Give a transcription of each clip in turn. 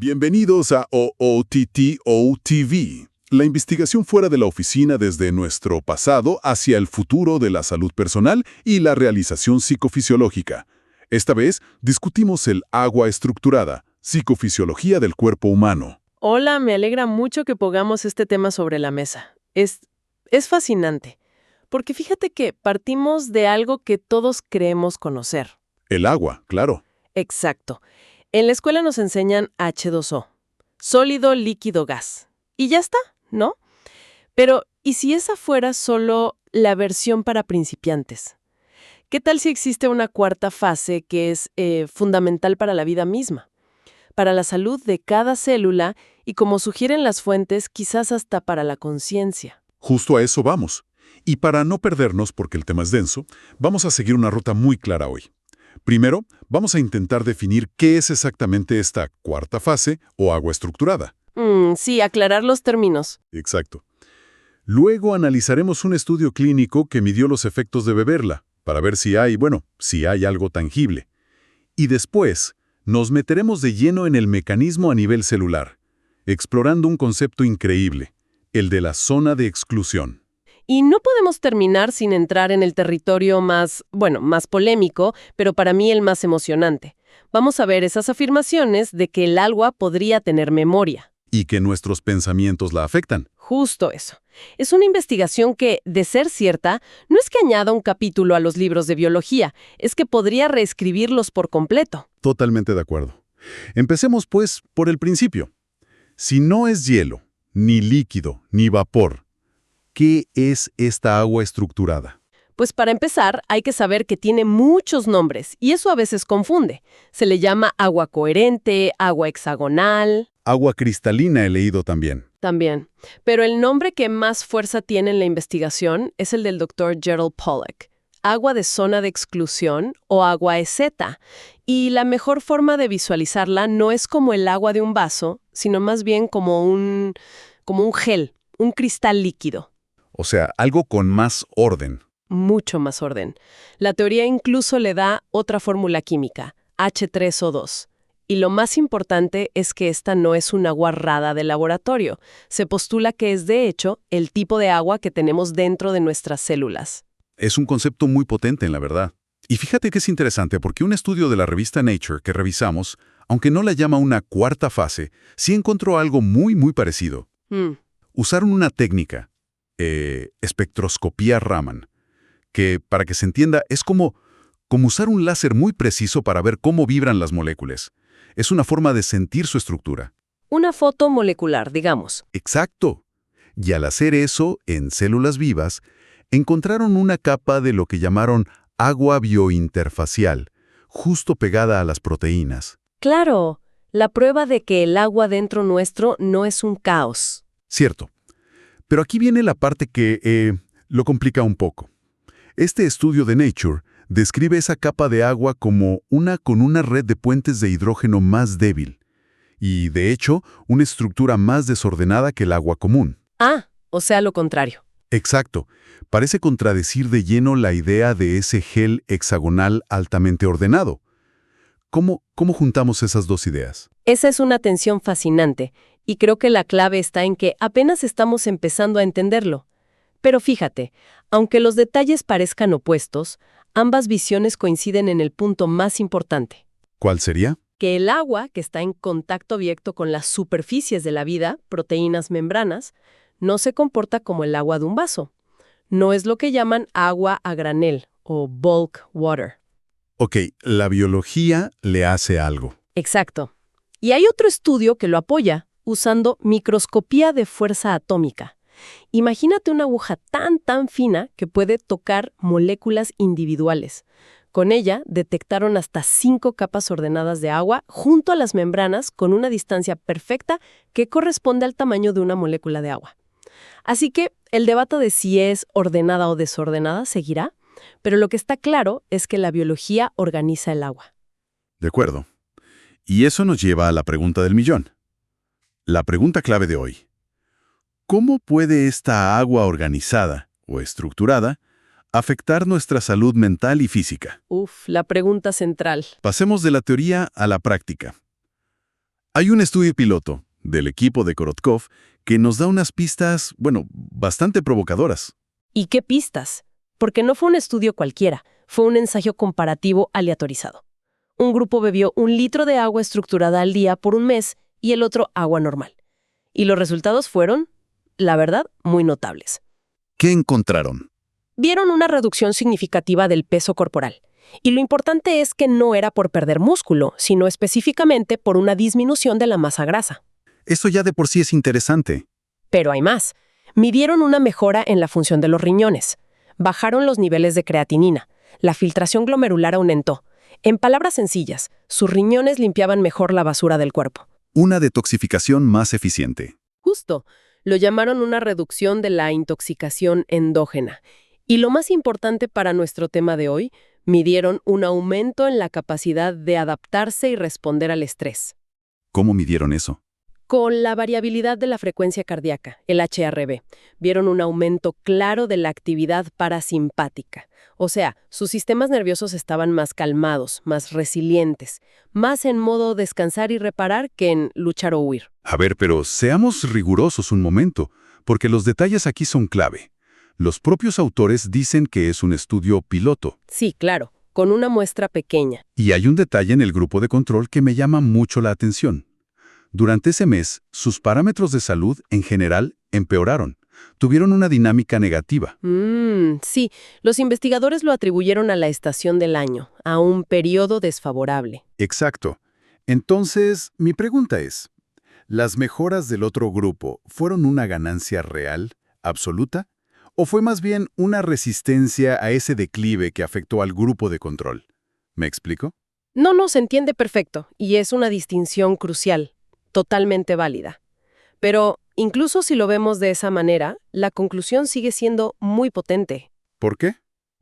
Bienvenidos a OOTT-OTV, la investigación fuera de la oficina desde nuestro pasado hacia el futuro de la salud personal y la realización psicofisiológica. Esta vez discutimos el agua estructurada, psicofisiología del cuerpo humano. Hola, me alegra mucho que pongamos este tema sobre la mesa. Es fascinante, porque fíjate que partimos de algo que todos creemos conocer. El agua, claro. Exacto. En la escuela nos enseñan H2O, sólido, líquido, gas. Y ya está, ¿no? Pero, ¿y si esa fuera solo la versión para principiantes? ¿Qué tal si existe una cuarta fase que es fundamental para la vida misma? Para la salud de cada célula y, como sugieren las fuentes, quizás hasta para la conciencia. Justo a eso vamos. Y para no perdernos, porque el tema es denso, vamos a seguir una ruta muy clara hoy. Primero, vamos a intentar definir qué es exactamente esta cuarta fase o agua estructurada. Sí, aclarar los términos. Exacto. Luego analizaremos un estudio clínico que midió los efectos de beberla, para ver si hay algo tangible. Y después, nos meteremos de lleno en el mecanismo a nivel celular, explorando un concepto increíble, el de la zona de exclusión. Y no podemos terminar sin entrar en el territorio más polémico, pero para mí el más emocionante. Vamos a ver esas afirmaciones de que el agua podría tener memoria. Y que nuestros pensamientos la afectan. Justo eso. Es una investigación que, de ser cierta, no es que añada un capítulo a los libros de biología, es que podría reescribirlos por completo. Totalmente de acuerdo. Empecemos, pues, por el principio. Si no es hielo, ni líquido, ni vapor, ¿qué es esta agua estructurada? Pues para empezar, hay que saber que tiene muchos nombres, y eso a veces confunde. Se le llama agua coherente, agua hexagonal. Agua cristalina he leído también. También. Pero el nombre que más fuerza tiene en la investigación es el del Dr. Gerald Pollack. Agua de zona de exclusión o agua EZ. Y la mejor forma de visualizarla no es como el agua de un vaso, sino más bien como un gel, un cristal líquido. O sea, algo con más orden. Mucho más orden. La teoría incluso le da otra fórmula química, H3O2. Y lo más importante es que esta no es una guarrada de laboratorio. Se postula que es, de hecho, el tipo de agua que tenemos dentro de nuestras células. Es un concepto muy potente, en la verdad. Y fíjate que es interesante porque un estudio de la revista Nature que revisamos, aunque no la llama una cuarta fase, sí encontró algo muy, muy parecido. Usaron una técnica, espectroscopía Raman, que, para que se entienda, es como usar un láser muy preciso para ver cómo vibran las moléculas. Es una forma de sentir su estructura. Una foto molecular, digamos. Exacto. Y al hacer eso, en células vivas, encontraron una capa de lo que llamaron agua biointerfacial, justo pegada a las proteínas. Claro, la prueba de que el agua dentro nuestro no es un caos. Cierto. Pero aquí viene la parte que lo complica un poco. Este estudio de Nature describe esa capa de agua como con una red de puentes de hidrógeno más débil y, de hecho, una estructura más desordenada que el agua común. O sea, lo contrario. Exacto. Parece contradecir de lleno la idea de ese gel hexagonal altamente ordenado. ¿Cómo juntamos esas dos ideas? Esa es una tensión fascinante, y creo que la clave está en que apenas estamos empezando a entenderlo. Pero fíjate, aunque los detalles parezcan opuestos, ambas visiones coinciden en el punto más importante. ¿Cuál sería? Que el agua, que está en contacto directo con las superficies de la vida, proteínas, membranas, no se comporta como el agua de un vaso. No es lo que llaman agua a granel o bulk water. Ok, la biología le hace algo. Exacto. Y hay otro estudio que lo apoya, usando microscopía de fuerza atómica. Imagínate una aguja tan fina que puede tocar moléculas individuales. Con ella detectaron hasta 5 capas ordenadas de agua junto a las membranas con una distancia perfecta que corresponde al tamaño de una molécula de agua. Así que el debate de si es ordenada o desordenada seguirá, pero lo que está claro es que la biología organiza el agua. De acuerdo. Y eso nos lleva a la pregunta del millón. La pregunta clave de hoy. ¿Cómo puede esta agua organizada o estructurada afectar nuestra salud mental y física? La pregunta central. Pasemos de la teoría a la práctica. Hay un estudio piloto del equipo de Korotkov que nos da unas pistas, bastante provocadoras. ¿Y qué pistas? Porque no fue un estudio cualquiera, fue un ensayo comparativo aleatorizado. Un grupo bebió 1 litro de agua estructurada al día por un mes y el otro agua normal. Y los resultados fueron, la verdad, muy notables. ¿Qué encontraron? Vieron una reducción significativa del peso corporal. Y lo importante es que no era por perder músculo, sino específicamente por una disminución de la masa grasa. Eso ya de por sí es interesante. Pero hay más. Midieron una mejora en la función de los riñones. Bajaron los niveles de creatinina. La filtración glomerular aumentó. En palabras sencillas, sus riñones limpiaban mejor la basura del cuerpo. Una detoxificación más eficiente. Justo. Lo llamaron una reducción de la intoxicación endógena. Y lo más importante para nuestro tema de hoy, midieron un aumento en la capacidad de adaptarse y responder al estrés. ¿Cómo midieron eso? Con la variabilidad de la frecuencia cardíaca, el HRV, vieron un aumento claro de la actividad parasimpática. O sea, sus sistemas nerviosos estaban más calmados, más resilientes, más en modo descansar y reparar que en luchar o huir. A ver, pero seamos rigurosos un momento, porque los detalles aquí son clave. Los propios autores dicen que es un estudio piloto. Sí, claro, con una muestra pequeña. Y hay un detalle en el grupo de control que me llama mucho la atención. Durante ese mes, sus parámetros de salud, en general, empeoraron. Tuvieron una dinámica negativa. Sí, los investigadores lo atribuyeron a la estación del año, a un periodo desfavorable. Exacto. Entonces, mi pregunta es, ¿las mejoras del otro grupo fueron una ganancia real, absoluta? ¿O fue más bien una resistencia a ese declive que afectó al grupo de control? ¿Me explico? No, se entiende perfecto, y es una distinción crucial, totalmente válida. Pero, incluso si lo vemos de esa manera, la conclusión sigue siendo muy potente. ¿Por qué?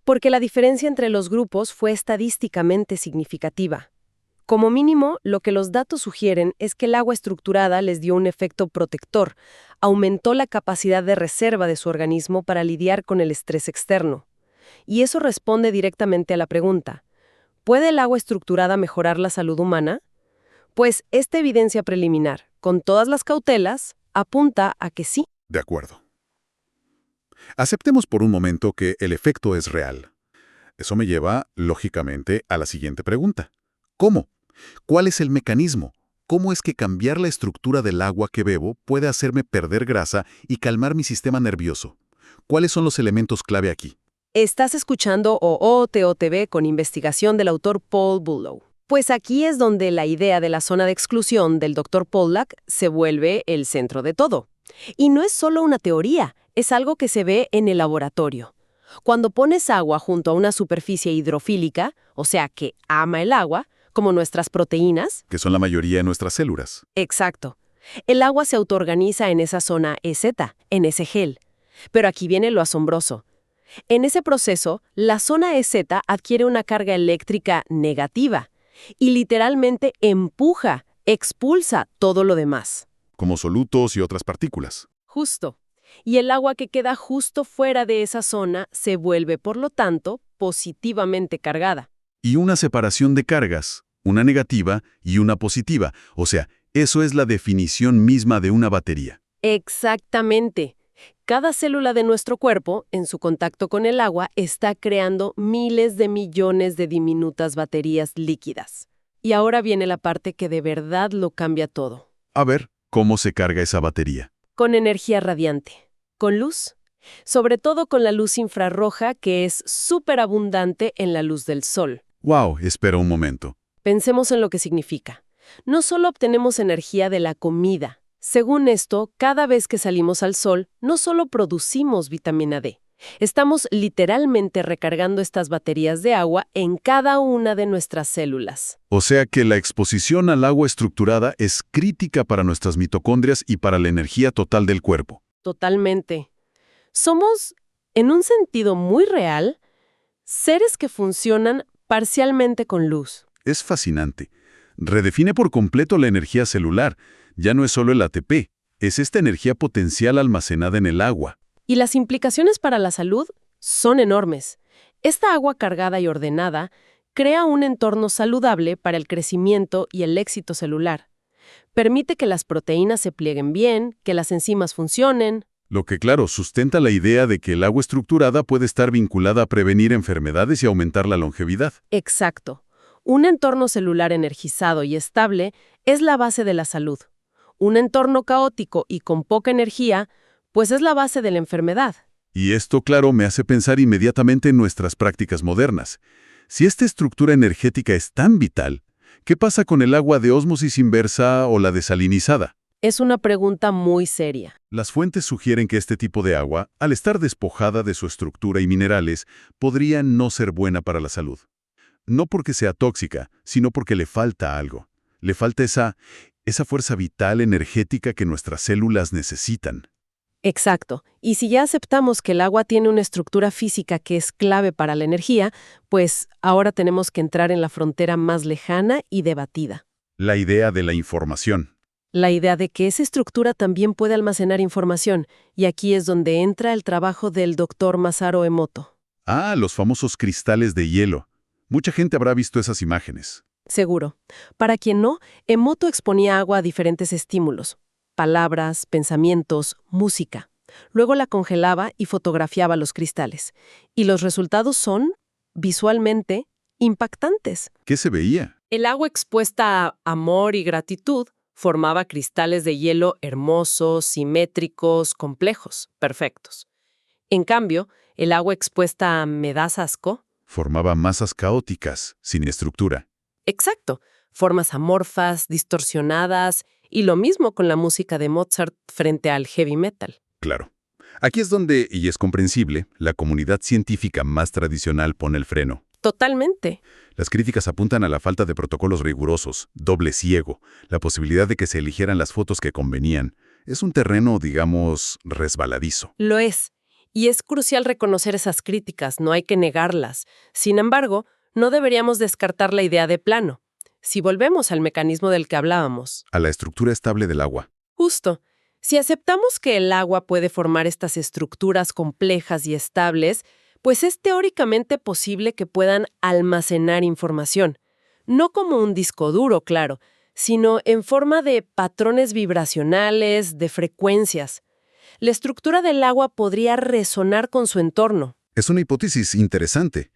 Porque la diferencia entre los grupos fue estadísticamente significativa. Como mínimo, lo que los datos sugieren es que el agua estructurada les dio un efecto protector, aumentó la capacidad de reserva de su organismo para lidiar con el estrés externo. Y eso responde directamente a la pregunta, ¿puede el agua estructurada mejorar la salud humana? Pues esta evidencia preliminar, con todas las cautelas, apunta a que sí. De acuerdo. Aceptemos por un momento que el efecto es real. Eso me lleva, lógicamente, a la siguiente pregunta. ¿Cómo? ¿Cuál es el mecanismo? ¿Cómo es que cambiar la estructura del agua que bebo puede hacerme perder grasa y calmar mi sistema nervioso? ¿Cuáles son los elementos clave aquí? Estás escuchando OOTOTV con investigación del autor Paul Bullough. Pues aquí es donde la idea de la zona de exclusión del Dr. Pollack se vuelve el centro de todo. Y no es solo una teoría, es algo que se ve en el laboratorio. Cuando pones agua junto a una superficie hidrofílica, o sea que ama el agua, como nuestras proteínas. Que son la mayoría de nuestras células. Exacto. El agua se autoorganiza en esa zona EZ, en ese gel. Pero aquí viene lo asombroso. En ese proceso, la zona EZ adquiere una carga eléctrica negativa y literalmente empuja, expulsa todo lo demás. Como solutos y otras partículas. Justo. Y el agua que queda justo fuera de esa zona se vuelve, por lo tanto, positivamente cargada. Y una separación de cargas, una negativa y una positiva. O sea, eso es la definición misma de una batería. Exactamente. Cada célula de nuestro cuerpo, en su contacto con el agua, está creando miles de millones de diminutas baterías líquidas. Y ahora viene la parte que de verdad lo cambia todo. A ver, ¿cómo se carga esa batería? Con energía radiante, con luz, sobre todo con la luz infrarroja que es súper abundante en la luz del sol. ¡Wow! Espera un momento. Pensemos en lo que significa. No solo obtenemos energía de la comida. Según esto, cada vez que salimos al sol, no solo producimos vitamina D. Estamos literalmente recargando estas baterías de agua en cada una de nuestras células. O sea que la exposición al agua estructurada es crítica para nuestras mitocondrias y para la energía total del cuerpo. Totalmente. Somos, en un sentido muy real, seres que funcionan parcialmente con luz. Es fascinante. Redefine por completo la energía celular. Ya no es solo el ATP, es esta energía potencial almacenada en el agua. Y las implicaciones para la salud son enormes. Esta agua cargada y ordenada crea un entorno saludable para el crecimiento y el éxito celular. Permite que las proteínas se plieguen bien, que las enzimas funcionen. Lo que, claro, sustenta la idea de que el agua estructurada puede estar vinculada a prevenir enfermedades y aumentar la longevidad. Exacto. Un entorno celular energizado y estable es la base de la salud. Un entorno caótico y con poca energía, pues es la base de la enfermedad. Y esto, claro, me hace pensar inmediatamente en nuestras prácticas modernas. Si esta estructura energética es tan vital, ¿qué pasa con el agua de ósmosis inversa o la desalinizada? Es una pregunta muy seria. Las fuentes sugieren que este tipo de agua, al estar despojada de su estructura y minerales, podría no ser buena para la salud. No porque sea tóxica, sino porque le falta algo. Le falta esa fuerza vital energética que nuestras células necesitan. Exacto. Y si ya aceptamos que el agua tiene una estructura física que es clave para la energía, pues ahora tenemos que entrar en la frontera más lejana y debatida. La idea de la información. La idea de que esa estructura también puede almacenar información, y aquí es donde entra el trabajo del Dr. Masaru Emoto. Ah, los famosos cristales de hielo. Mucha gente habrá visto esas imágenes. Seguro. Para quien no, Emoto exponía agua a diferentes estímulos: palabras, pensamientos, música. Luego la congelaba y fotografiaba los cristales. Y los resultados son, visualmente, impactantes. ¿Qué se veía? El agua expuesta a amor y gratitud formaba cristales de hielo hermosos, simétricos, complejos, perfectos. En cambio, el agua expuesta a me das asco. Formaba masas caóticas, sin estructura. Exacto. Formas amorfas, distorsionadas, y lo mismo con la música de Mozart frente al heavy metal. Claro. Aquí es donde, y es comprensible, la comunidad científica más tradicional pone el freno. Totalmente. Las críticas apuntan a la falta de protocolos rigurosos, doble ciego, la posibilidad de que se eligieran las fotos que convenían. Es un terreno, digamos, resbaladizo. Lo es. Y es crucial reconocer esas críticas, no hay que negarlas. Sin embargo, no deberíamos descartar la idea de plano. Si volvemos al mecanismo del que hablábamos. A la estructura estable del agua. Justo. Si aceptamos que el agua puede formar estas estructuras complejas y estables, pues es teóricamente posible que puedan almacenar información. No como un disco duro, claro, sino en forma de patrones vibracionales, de frecuencias. La estructura del agua podría resonar con su entorno. Es una hipótesis interesante.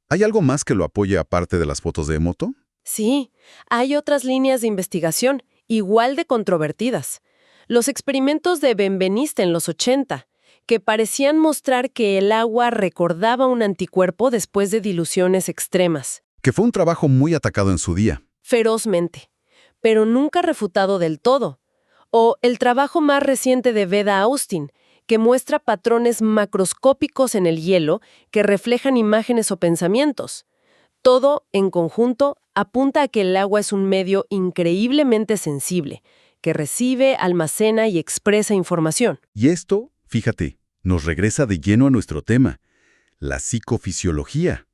¿Hay algo más que lo apoye aparte de las fotos de Emoto? Sí, hay otras líneas de investigación, igual de controvertidas. Los experimentos de Benveniste en los 80, que parecían mostrar que el agua recordaba un anticuerpo después de diluciones extremas. Que fue un trabajo muy atacado en su día. Ferozmente, pero nunca refutado del todo. O el trabajo más reciente de Veda Austin, que muestra patrones macroscópicos en el hielo que reflejan imágenes o pensamientos. Todo, en conjunto, apunta a que el agua es un medio increíblemente sensible, que recibe, almacena y expresa información. Y esto, fíjate, nos regresa de lleno a nuestro tema, la psicofisiología.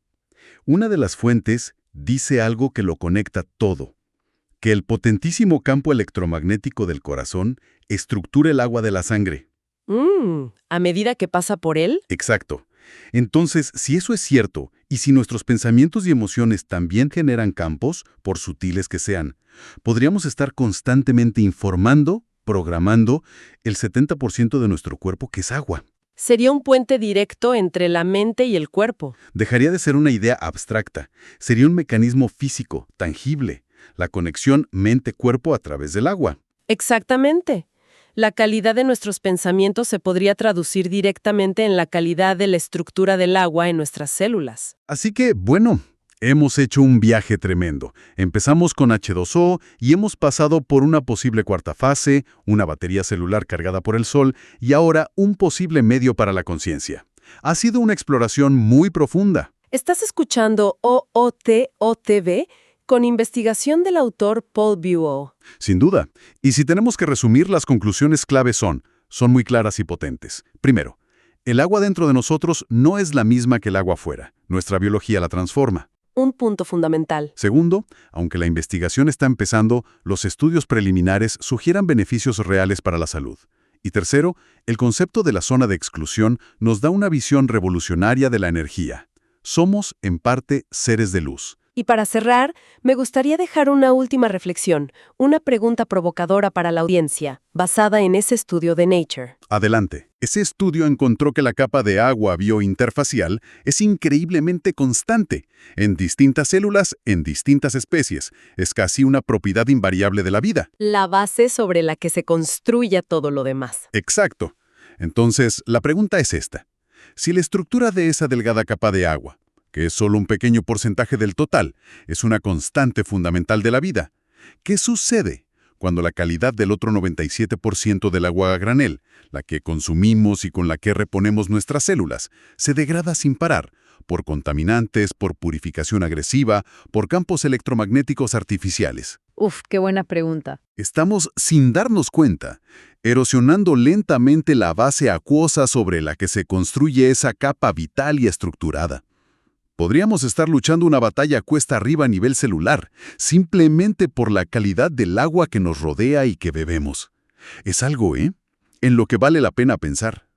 Una de las fuentes dice algo que lo conecta todo, que el potentísimo campo electromagnético del corazón estructura el agua de la sangre. ¿A medida que pasa por él? Exacto. Entonces, si eso es cierto, y si nuestros pensamientos y emociones también generan campos, por sutiles que sean, podríamos estar constantemente informando, programando el 70% de nuestro cuerpo que es agua. Sería un puente directo entre la mente y el cuerpo. Dejaría de ser una idea abstracta. Sería un mecanismo físico, tangible. La conexión mente-cuerpo a través del agua. Exactamente. La calidad de nuestros pensamientos se podría traducir directamente en la calidad de la estructura del agua en nuestras células. Así que, bueno, hemos hecho un viaje tremendo. Empezamos con H2O y hemos pasado por una posible cuarta fase, una batería celular cargada por el sol y ahora un posible medio para la conciencia. Ha sido una exploración muy profunda. Estás escuchando OOT-OTV con investigación del autor Paul Buell. Sin duda. Y si tenemos que resumir, las conclusiones clave son muy claras y potentes. Primero, el agua dentro de nosotros no es la misma que el agua afuera. Nuestra biología la transforma. Un punto fundamental. Segundo, aunque la investigación está empezando, los estudios preliminares sugieran beneficios reales para la salud. Y tercero, el concepto de la zona de exclusión nos da una visión revolucionaria de la energía. Somos, en parte, seres de luz. Y para cerrar, me gustaría dejar una última reflexión, una pregunta provocadora para la audiencia, basada en ese estudio de Nature. Adelante. Ese estudio encontró que la capa de agua biointerfacial es increíblemente constante en distintas células, en distintas especies. Es casi una propiedad invariable de la vida. La base sobre la que se construye todo lo demás. Exacto. Entonces, la pregunta es esta. Si la estructura de esa delgada capa de agua, que es solo un pequeño porcentaje del total, es una constante fundamental de la vida, ¿qué sucede cuando la calidad del otro 97% del agua a granel, la que consumimos y con la que reponemos nuestras células, se degrada sin parar, por contaminantes, por purificación agresiva, por campos electromagnéticos artificiales? Uf, qué buena pregunta. Estamos, sin darnos cuenta, erosionando lentamente la base acuosa sobre la que se construye esa capa vital y estructurada. Podríamos estar luchando una batalla cuesta arriba a nivel celular, simplemente por la calidad del agua que nos rodea y que bebemos. Es algo, en lo que vale la pena pensar.